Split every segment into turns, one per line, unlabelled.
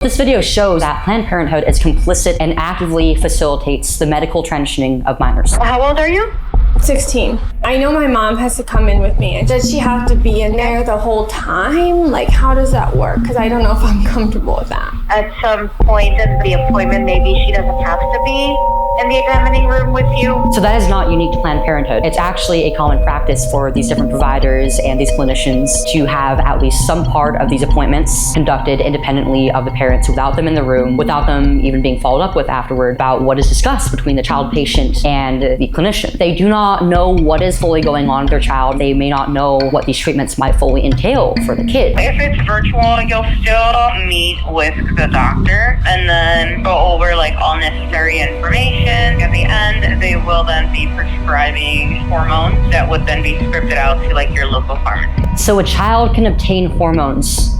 This video shows that Planned Parenthood is complicit and actively facilitates the medical transitioning of minors.
How old are you?
16. I know my mom has to come in with me. Does she have to be in there the whole time? Like, how does that work? Because I don't know if I'm comfortable with that.
At some point in the appointment, maybe she doesn't have to be in the examining room with you.
So that is not unique to Planned Parenthood. It's actually a common practice for these different providers and these clinicians to have at least some part of these appointments conducted independently of the parents, without them in the room, without them even being followed up with afterward about what is discussed between the child patient and the clinician. They do not know what is fully going on with their child. They may not know what these treatments might fully entail for the kid.
If it's virtual, you'll still meet with the doctor and then go over like all necessary information. At the end, they will then be prescribing hormones that would then be scripted out to like your local pharmacy.
So a child can obtain hormones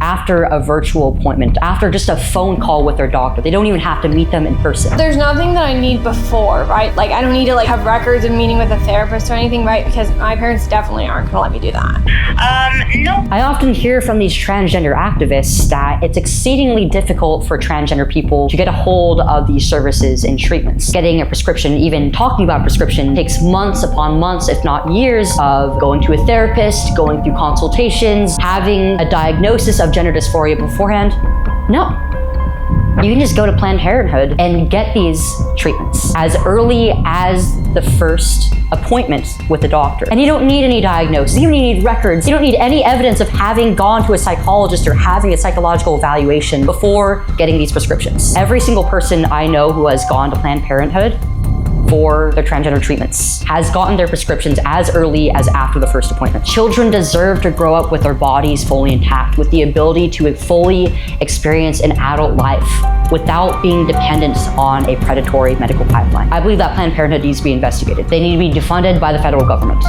after a virtual appointment, after just a phone call with their doctor. They don't even have to meet them in person.
There's nothing that I need before, right? Like, I don't need to like have records of meeting with a therapist or anything, right? Because my parents definitely aren't gonna let me do that.
No.
I often hear from these transgender activists that it's exceedingly difficult for transgender people to get a hold of these services and treatments. Getting a prescription, even talking about a prescription, takes months upon months, if not years, of going to a therapist, going through consultations, having a diagnosis of gender dysphoria beforehand. No. You can just go to Planned Parenthood and get these treatments as early as the first appointment with the doctor. And you don't need any diagnosis. You don't need records. You don't need any evidence of having gone to a psychologist or having a psychological evaluation before getting these prescriptions. Every single person I know who has gone to Planned Parenthood for their transgender treatments has gotten their prescriptions as early as after the first appointment. Children deserve to grow up with their bodies fully intact, with the ability to fully experience an adult life without being dependent on a predatory medical pipeline. I believe that Planned Parenthood needs to be investigated. They need to be defunded by the federal government.